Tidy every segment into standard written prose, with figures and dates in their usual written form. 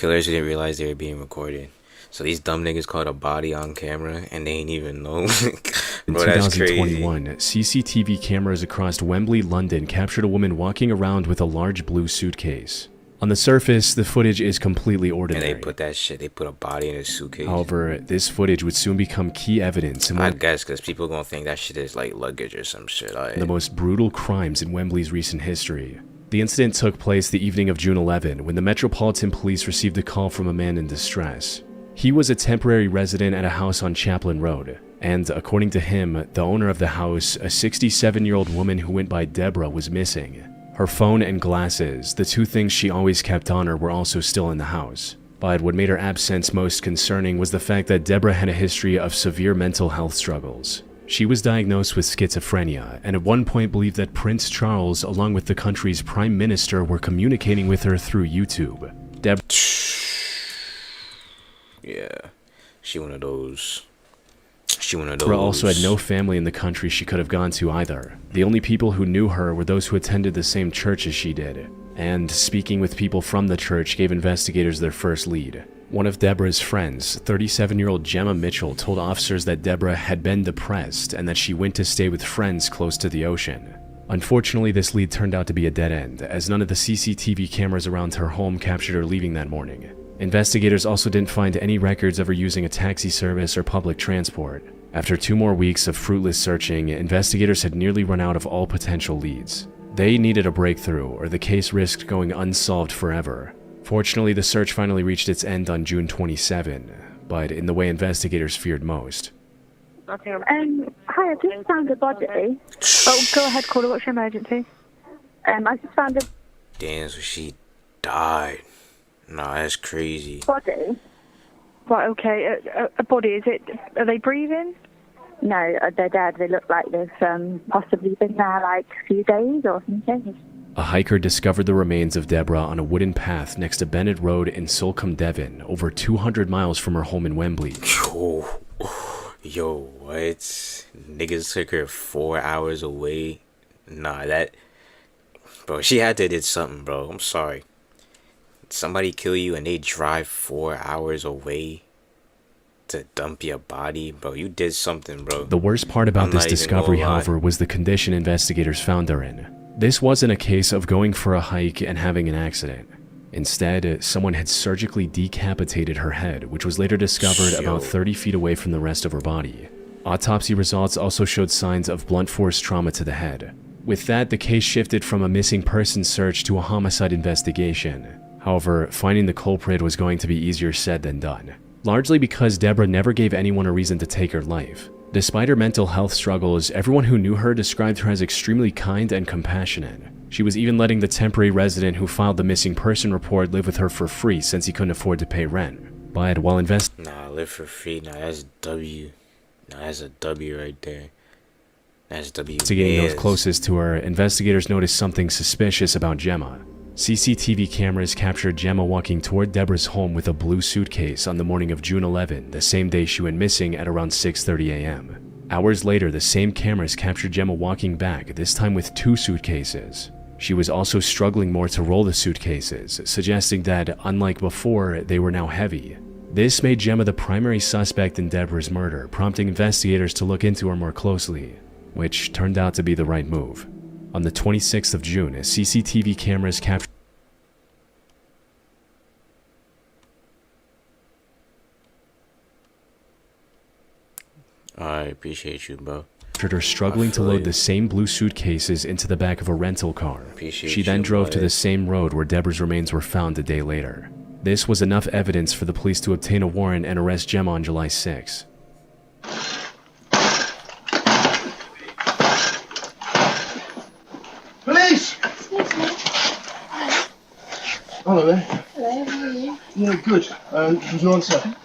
killers didn't realize they were being recorded. So these dumb niggas caught a body on camera and they ain't even know. In Bro, that's 2021, crazy. CCTV cameras across Wembley, London captured a woman walking around with a large blue suitcase. On the surface, the footage is completely ordinary. And they put a body in a suitcase. However, this footage would soon become key evidence in I guess because people gonna think that shit is like luggage or some shit. The most brutal crimes in Wembley's recent history. The incident took place the evening of June 11 when the Metropolitan Police received a call from a man in distress. He was a temporary resident at a house on Chaplin Road, and according to him, the owner of the house, a 67-year-old woman who went by Deborah, was missing. Her phone and glasses, the two things she always kept on her, were also still in the house. But what made her absence most concerning was the fact that Deborah had a history of severe mental health struggles. She was diagnosed with schizophrenia, and at one point believed that Prince Charles, along with the country's prime minister, were communicating with her through YouTube. Yeah, she one of those. Deborah also had no family in the country she could have gone to either. The only people who knew her were those who attended the same church as she did. And speaking with people from the church gave investigators their first lead. One of Deborah's friends, 37-year-old Gemma Mitchell, told officers that Deborah had been depressed and that she went to stay with friends close to the ocean. Unfortunately, this lead turned out to be a dead end, as none of the CCTV cameras around her home captured her leaving that morning. Investigators also didn't find any records of her using a taxi service or public transport. After 2 more weeks of fruitless searching, investigators had nearly run out of all potential leads. They needed a breakthrough, or the case risked going unsolved forever. Fortunately, the search finally reached its end on June 27, but in the way investigators feared most. Hi, I just found a body. Oh, go ahead, caller. What's your emergency? I just found a... Damn, so she died. Nah, that's crazy. Body? Right, okay. A body, is it... Are they breathing? No, they're dead. They look like they've possibly been there like a few days or something. A hiker discovered the remains of Deborah on a wooden path next to Bennett Road in Sulcombe, Devon, over 200 miles from her home in Wembley. Yo, what? Niggas took her 4 hours away? Nah, that... Bro, she had to did something, bro. I'm sorry. Somebody kill you and they drive 4 hours away to dump your body? Bro, you did something, bro. The worst part about this discovery, however, was the condition investigators found her in. This wasn't a case of going for a hike and having an accident. Instead, someone had surgically decapitated her head, which was later discovered about 30 feet away from the rest of her body. Autopsy results also showed signs of blunt force trauma to the head. With that, the case shifted from a missing person search to a homicide investigation. However, finding the culprit was going to be easier said than done, largely because Deborah never gave anyone a reason to take her life. Despite her mental health struggles, everyone who knew her described her as extremely kind and compassionate. She was even letting the temporary resident who filed the missing person report live with her for free since he couldn't afford to pay rent. But while Nah, live for free. Nah, that's W. Nah, that's a W right there. That's W. Investigating those closest to her, investigators noticed something suspicious about Gemma. CCTV cameras captured Gemma walking toward Deborah's home with a blue suitcase on the morning of June 11, the same day she went missing at around 6:30 a.m. Hours later, the same cameras captured Gemma walking back, this time with 2 suitcases. She was also struggling more to roll the suitcases, suggesting that, unlike before, they were now heavy. This made Gemma the primary suspect in Deborah's murder, prompting investigators to look into her more closely, which turned out to be the right move. On the 26th of June, CCTV cameras captured I appreciate you, bro. her struggling to load the same blue suitcases into the back of a rental car. She then drove to the same road where Deborah's remains were found a day later. This was enough evidence for the police to obtain a warrant and arrest Gemma on July 6. Police! Hello there. Hello, how are you? Yeah, good. There's no answer.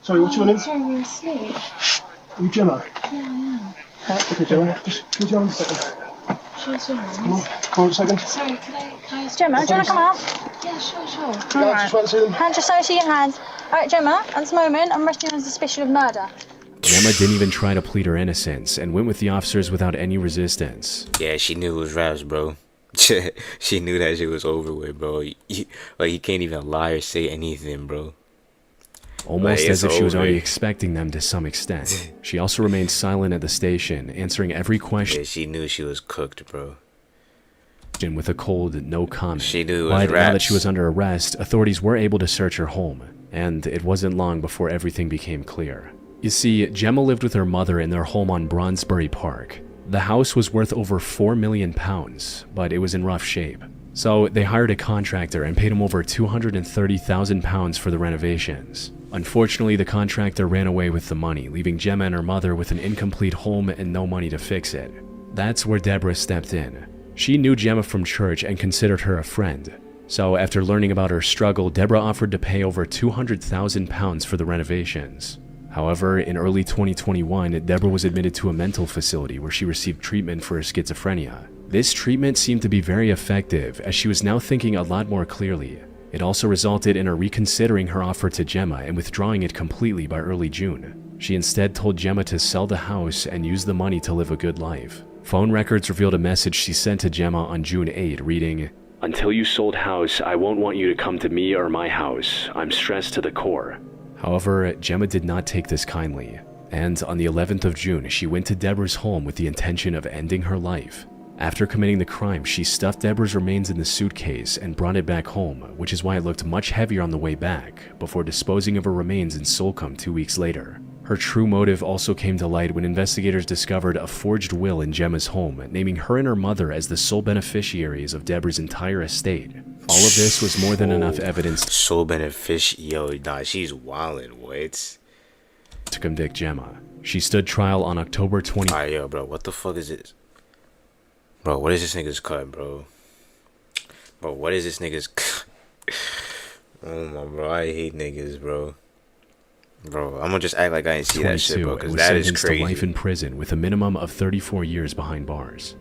Sorry, what's your name? Sorry, we were asleep. Are you Gemma? Yeah, I am. Okay, Gemma. Just can you tell me a second? Sure, sure. Come on a second. Sorry, can I Gemma, do you want to come out? Yeah, sure. Yeah, just want to see them. Hand just over to your hands. Alright, Gemma, at this moment, I'm arresting you on suspicion of murder. Gemma didn't even try to plead her innocence and went with the officers without any resistance. Yeah, she knew it was raps, bro. She knew that shit was over with, bro. Like, you can't even lie or say anything, bro. Almost Like, as if she was over. already expecting them to some extent. She also remained silent at the station, answering every question Yeah, she knew she was cooked, bro. with a cold no comment. She knew it was But now that rats. she was under arrest, authorities were able to search her home, and it wasn't long before everything became clear. You see, Gemma lived with her mother in their home on Bronsbury Park. The house was worth over £4 million, but it was in rough shape. So they hired a contractor and paid him over £230,000 for the renovations. Unfortunately, the contractor ran away with the money, leaving Gemma and her mother with an incomplete home and no money to fix it. That's where Deborah stepped in. She knew Gemma from church and considered her a friend. So after learning about her struggle, Deborah offered to pay over £200,000 for the renovations. However, in early 2021, Deborah was admitted to a mental facility where she received treatment for her schizophrenia. This treatment seemed to be very effective, as she was now thinking a lot more clearly. It also resulted in her reconsidering her offer to Gemma and withdrawing it completely by early June. She instead told Gemma to sell the house and use the money to live a good life. Phone records revealed a message she sent to Gemma on June 8, reading, "Until you sold house, I won't want you to come to me or my house. I'm stressed to the core." However, Gemma did not take this kindly, and on the 11th of June, she went to Deborah's home with the intention of ending her life. After committing the crime, she stuffed Deborah's remains in the suitcase and brought it back home, which is why it looked much heavier on the way back, before disposing of her remains in Solcombe 2 weeks later. Her true motive also came to light when investigators discovered a forged will in Gemma's home, naming her and her mother as the sole beneficiaries of Deborah's entire estate. All of this was more than enough evidence Sole beneficiary. Yo, nah, she's wildin', what? to convict Gemma. She stood trial on October 20. Alright, yo, bro, what the fuck is this? Bro, what is this nigga's cut, bro? Bro, what is this nigga's cut? Oh my, bro, I hate niggas, bro. Bro, I'm gonna just act like I didn't see that shit, bro, and because was that is sentenced to life crazy. in prison with a minimum of 34 years behind bars.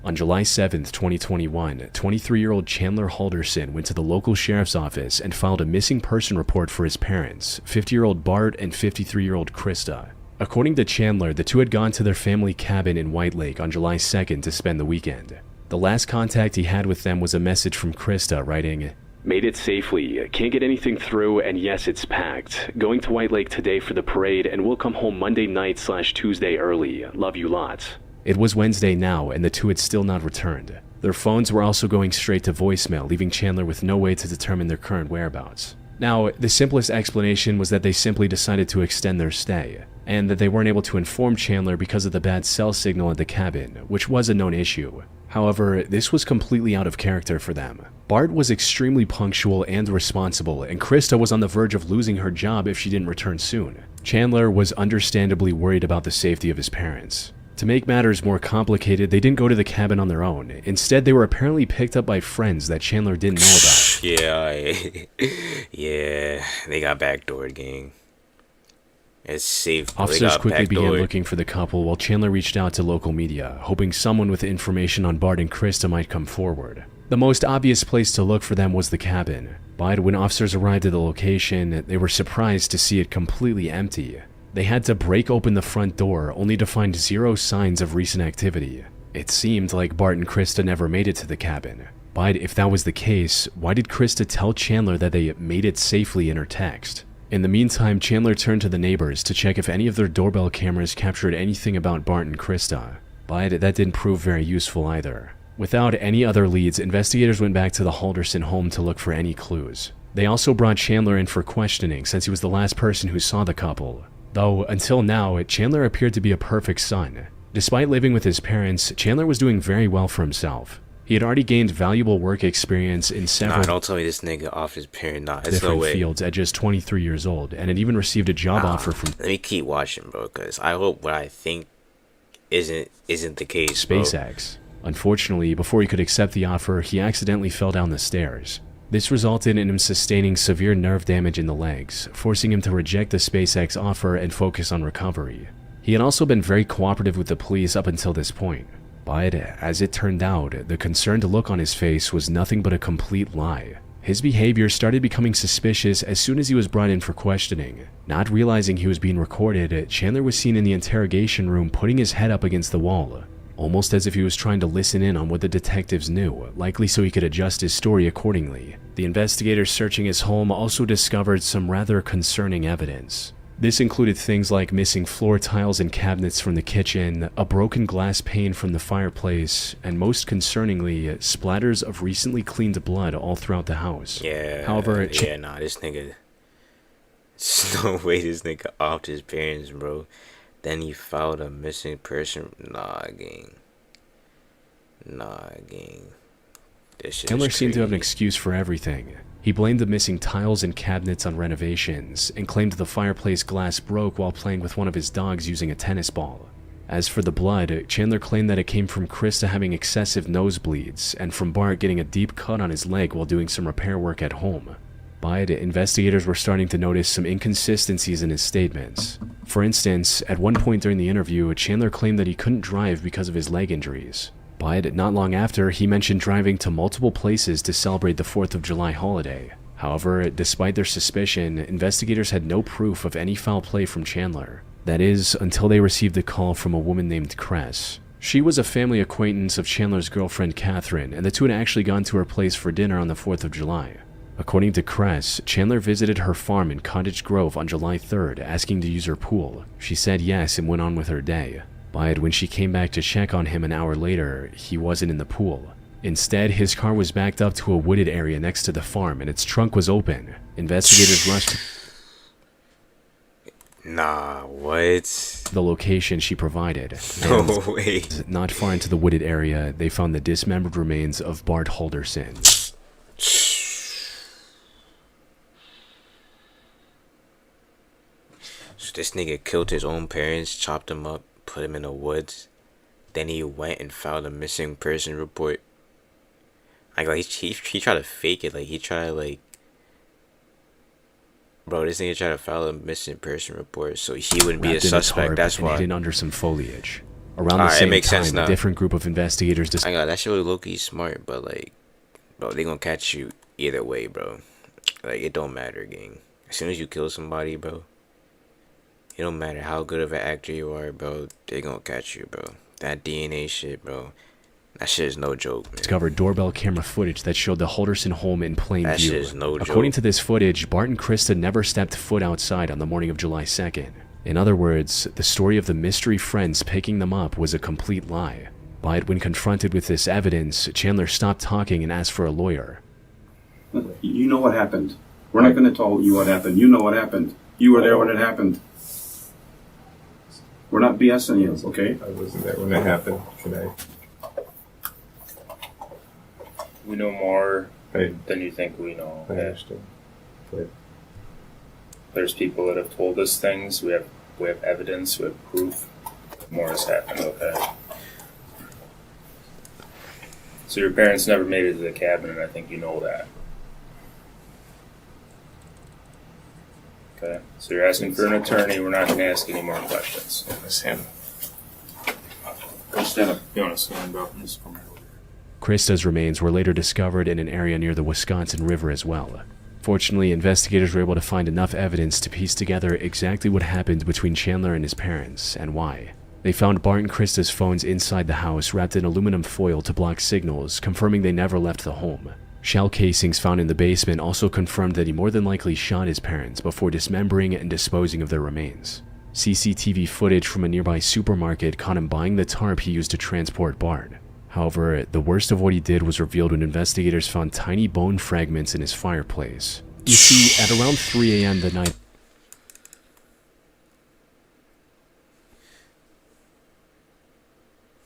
On July 7th, 2021, 23-year-old Chandler Halderson went to the local sheriff's office and filed a missing person report for his parents, 50-year-old Bart and 53-year-old Krista. According to Chandler, the two had gone to their family cabin in White Lake on July 2nd to spend the weekend. The last contact he had with them was a message from Krista writing, "Made it safely, can't get anything through, and yes, it's packed. Going to White Lake today for the parade, and we'll come home Monday night/Tuesday early. Love you lots." It was Wednesday now, and the two had still not returned. Their phones were also going straight to voicemail, leaving Chandler with no way to determine their current whereabouts. Now, the simplest explanation was that they simply decided to extend their stay, and that they weren't able to inform Chandler because of the bad cell signal at the cabin, which was a known issue. However, this was completely out of character for them. Bart was extremely punctual and responsible, and Krista was on the verge of losing her job if she didn't return soon. Chandler was understandably worried about the safety of his parents. To make matters more complicated, they didn't go to the cabin on their own. Instead, they were apparently picked up by friends that Chandler didn't know about. Yeah, they got backdoored, gang. It's safe. Officers quickly began looking for the couple while Chandler reached out to local media, hoping someone with information on Bart and Krista might come forward. The most obvious place to look for them was the cabin, but when officers arrived at the location, they were surprised to see it completely empty. They had to break open the front door only to find zero signs of recent activity. It seemed like Bart and Krista never made it to the cabin. But if that was the case, why did Krista tell Chandler that they made it safely in her text? In the meantime, Chandler turned to the neighbors to check if any of their doorbell cameras captured anything about Bart and Krista, but that didn't prove very useful either. Without any other leads, investigators went back to the Halderson home to look for any clues. They also brought Chandler in for questioning since he was the last person who saw the couple. Though, until now, Chandler appeared to be a perfect son. Despite living with his parents, Chandler was doing very well for himself. He had already gained valuable work experience in several Nah, don't tell me this nigga off his parent. Nah, it's no different way. fields at just 23 years old, and had even received a job offer from Let me keep watching, bro, because I hope what I think isn't the case, bro. SpaceX. Unfortunately, before he could accept the offer, he accidentally fell down the stairs. This resulted in him sustaining severe nerve damage in the legs, forcing him to reject the SpaceX offer and focus on recovery. He had also been very cooperative with the police up until this point, but as it turned out, the concerned look on his face was nothing but a complete lie. His behavior started becoming suspicious as soon as he was brought in for questioning. Not realizing he was being recorded, Chandler was seen in the interrogation room putting his head up against the wall, almost as if he was trying to listen in on what the detectives knew, likely so he could adjust his story accordingly. The investigators searching his home also discovered some rather concerning evidence. This included things like missing floor tiles and cabinets from the kitchen, a broken glass pane from the fireplace, and most concerningly, splatters of recently cleaned blood all throughout the house. Yeah. However, nah, this nigga. There's no way this nigga offed his parents, bro. Then he filed a missing person. Nah, gang. This shit Chandler is seemed to have an crazy. excuse for everything. He blamed the missing tiles and cabinets on renovations, and claimed the fireplace glass broke while playing with one of his dogs using a tennis ball. As for the blood, Chandler claimed that it came from Krista having excessive nosebleeds, and from Bart getting a deep cut on his leg while doing some repair work at home. But investigators were starting to notice some inconsistencies in his statements. For instance, at one point during the interview, Chandler claimed that he couldn't drive because of his leg injuries. But not long after, he mentioned driving to multiple places to celebrate the 4th of July holiday. However, despite their suspicion, investigators had no proof of any foul play from Chandler. That is, until they received a call from a woman named Cress. She was a family acquaintance of Chandler's girlfriend Catherine, and the two had actually gone to her place for dinner on the 4th of July. According to Cress, Chandler visited her farm in Cottage Grove on July 3rd, asking to use her pool. She said yes and went on with her day. But when she came back to check on him an hour later, he wasn't in the pool. Instead, his car was backed up to a wooded area next to the farm and its trunk was open. Investigators rushed Nah, what? the location she provided. No And way. not far into the wooded area, they found the dismembered remains of Bart Halderson. So this nigga killed his own parents, chopped them up, put him in the woods. Then he went and filed a missing person report. Like he tried to fake it. Like he tried to like. Bro, this nigga tried to file a missing person report so he wouldn't be a Wrapped in suspect. tarp That's and why. hidden under some foliage. Around the Alright, it same makes sense time, now. a different group of investigators I got that shit was low-key smart, but like, bro, they gonna catch you either way, bro. Like it don't matter, gang. As soon as you kill somebody, bro, it don't matter how good of an actor you are, bro. They gonna catch you, bro. That DNA shit, bro. That shit is no joke, man. discovered doorbell camera footage that showed the Halderson home in plain That view. shit is no According joke. to this footage, Bart and Krista never stepped foot outside on the morning of July 2nd. In other words, the story of the mystery friends picking them up was a complete lie. But when confronted with this evidence, Chandler stopped talking and asked for a lawyer. You know what happened. We're not going to tell you what happened. You know what happened. You were there when it happened. We're not BSing you, okay? I wasn't there when it happened. Can I? We know more I than you think we know. I Okay? understand. But There's people that have told us things. We have evidence. We have proof. More has happened. Okay. So your parents never made it to the cabin, and I think you know that. Okay. So you're asking for an attorney. We're not going to ask any more questions. it's him. Go stand up. You want to stand up? Just come over. Krista's remains were later discovered in an area near the Wisconsin River as well. Fortunately, investigators were able to find enough evidence to piece together exactly what happened between Chandler and his parents, and why. They found Bart and Krista's phones inside the house wrapped in aluminum foil to block signals, confirming they never left the home. Shell casings found in the basement also confirmed that he more than likely shot his parents before dismembering and disposing of their remains. CCTV footage from a nearby supermarket caught him buying the tarp he used to transport Bart. However, the worst of what he did was revealed when investigators found tiny bone fragments in his fireplace. You see, at around 3 a.m. the night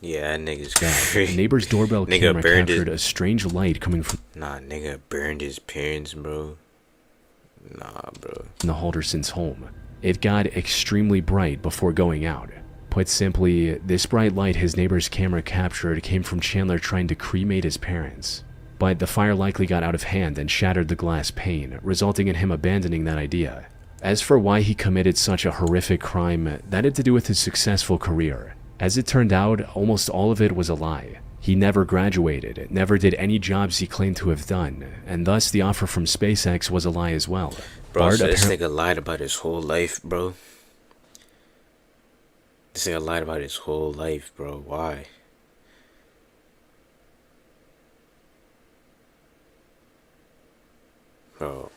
Yeah, that nigga's that, a crazy. neighbor's doorbell Nigga camera burned captured his- a strange light coming from Nah, nigga burned his parents, bro. Nah, bro. the Halderson's home. It got extremely bright before going out. Put simply, this bright light his neighbor's camera captured came from Chandler trying to cremate his parents. But the fire likely got out of hand and shattered the glass pane, resulting in him abandoning that idea. As for why he committed such a horrific crime, that had to do with his successful career. As it turned out, almost all of it was a lie. He never graduated, never did any jobs he claimed to have done, and thus the offer from SpaceX was a lie as well. Bro, so this nigga lied about his whole life, bro. This nigga lied about his whole life, bro. Why? Bro.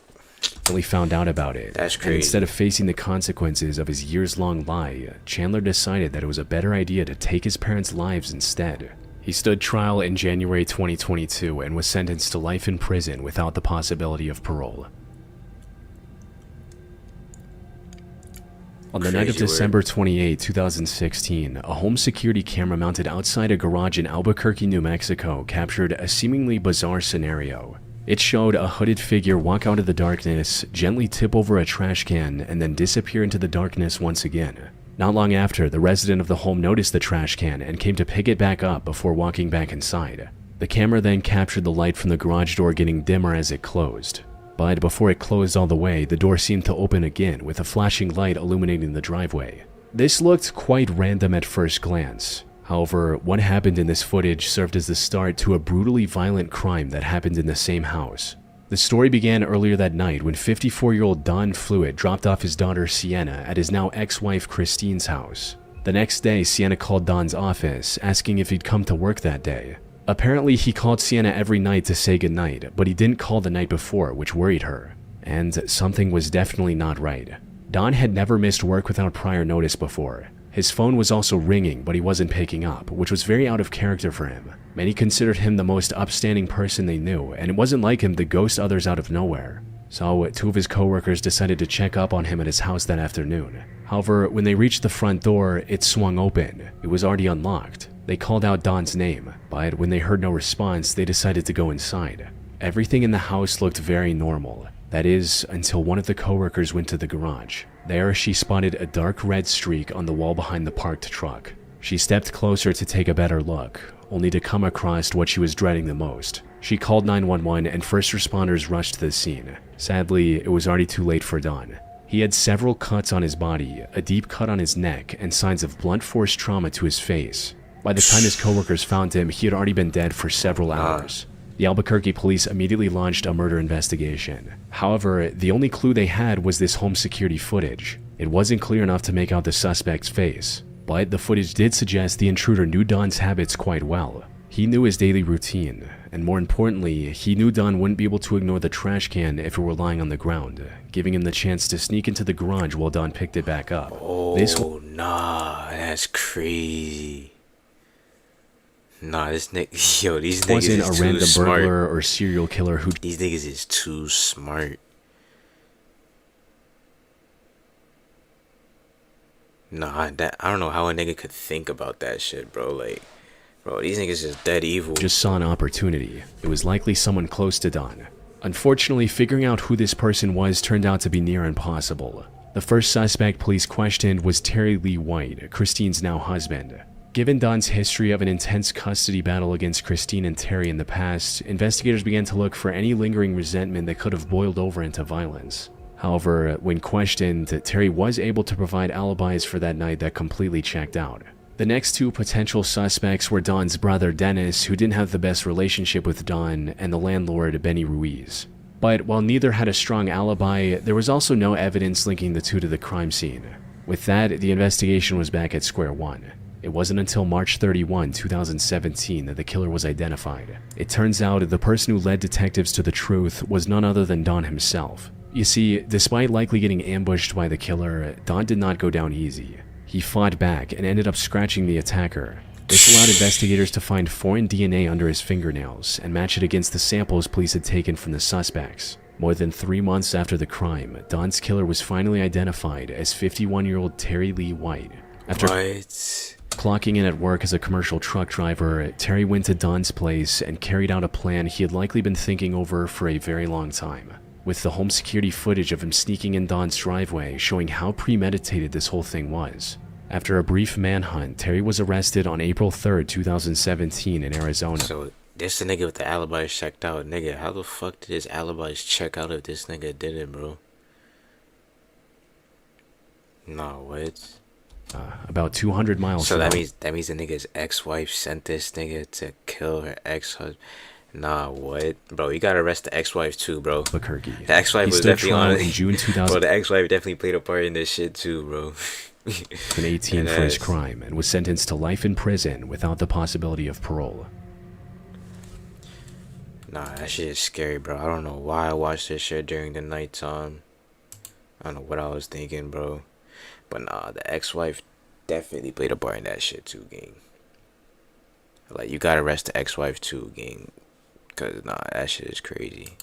He found out about it. That's crazy. And instead of facing the consequences of his years-long lie, Chandler decided that it was a better idea to take his parents' lives instead. He stood trial in January 2022 and was sentenced to life in prison without the possibility of parole. On the night of December 28, 2016, a home security camera mounted outside a garage in Albuquerque, New Mexico captured a seemingly bizarre scenario. It showed a hooded figure walk out of the darkness, gently tip over a trash can, and then disappear into the darkness once again. Not long after, the resident of the home noticed the trash can and came to pick it back up before walking back inside. The camera then captured the light from the garage door getting dimmer as it closed. But before it closed all the way, the door seemed to open again with a flashing light illuminating the driveway. This looked quite random at first glance. However, what happened in this footage served as the start to a brutally violent crime that happened in the same house. The story began earlier that night when 54-year-old Don Fluitt dropped off his daughter Sienna at his now ex-wife Christine's house. The next day, Sienna called Don's office, asking if he'd come to work that day. Apparently, he called Sienna every night to say goodnight, but he didn't call the night before, which worried her. And something was definitely not right. Don had never missed work without prior notice before. His phone was also ringing, but he wasn't picking up, which was very out of character for him. Many considered him the most upstanding person they knew, and it wasn't like him to ghost others out of nowhere. So, two of his coworkers decided to check up on him at his house that afternoon. However, when they reached the front door, it swung open. It was already unlocked. They called out Don's name, but when they heard no response, they decided to go inside. Everything in the house looked very normal. That is, until one of the coworkers went to the garage. There, she spotted a dark red streak on the wall behind the parked truck. She stepped closer to take a better look, only to come across what she was dreading the most. She called 911 and first responders rushed to the scene. Sadly, it was already too late for Don. He had several cuts on his body, a deep cut on his neck, and signs of blunt force trauma to his face. By the time his coworkers found him, he had already been dead for several hours. The Albuquerque police immediately launched a murder investigation. However, the only clue they had was this home security footage. It wasn't clear enough to make out the suspect's face, but the footage did suggest the intruder knew Don's habits quite well. He knew his daily routine, and more importantly, he knew Don wouldn't be able to ignore the trash can if it were lying on the ground, giving him the chance to sneak into the garage while Don picked it back up. Oh, nah, that's crazy. Nah, this nigga, yo, these niggas wasn't is a too random smart. burglar or serial killer who. These niggas is too smart. Nah, I don't know how a nigga could think about that shit, bro. Like, bro, these niggas is dead evil. Just saw an opportunity. It was likely someone close to Don. Unfortunately, figuring out who this person was turned out to be near impossible. The first suspect police questioned was Terry Lee White, Christine's now husband. Given Don's history of an intense custody battle against Christine and Terry in the past, investigators began to look for any lingering resentment that could have boiled over into violence. However, when questioned, Terry was able to provide alibis for that night that completely checked out. The next two potential suspects were Don's brother Dennis, who didn't have the best relationship with Don, and the landlord Benny Ruiz. But while neither had a strong alibi, there was also no evidence linking the two to the crime scene. With that, the investigation was back at square one. It wasn't until March 31, 2017 that the killer was identified. It turns out the person who led detectives to the truth was none other than Don himself. You see, despite likely getting ambushed by the killer, Don did not go down easy. He fought back and ended up scratching the attacker. This allowed investigators to find foreign DNA under his fingernails and match it against the samples police had taken from the suspects. More than 3 months after the crime, Don's killer was finally identified as 51-year-old Terry Lee White. After clocking in at work as a commercial truck driver, Terry went to Don's place and carried out a plan he had likely been thinking over for a very long time, with the home security footage of him sneaking in Don's driveway showing how premeditated this whole thing was. After a brief manhunt, Terry was arrested on April 3rd, 2017 in Arizona. So, this the nigga with the alibis checked out. Nigga, how the fuck did his alibis check out if this nigga did it, bro? Nah, what? about 200 miles So from that means the nigga's ex-wife sent this nigga to kill her ex-husband. Nah, what, bro? You gotta arrest the ex-wife too, bro. Albuquerque. The ex-wife He was stood definitely trial on it. in June 2000. Bro, the ex-wife definitely played a part in this shit too, bro. An 18 for his crime and was sentenced to life in prison without the possibility of parole. Nah, that shit is scary, bro. I don't know why I watched this shit during the nighttime. I don't know what I was thinking, bro. But nah, the ex-wife definitely played a part in that shit too, gang. Like, you gotta arrest the ex-wife too, gang. Cause nah, that shit is crazy.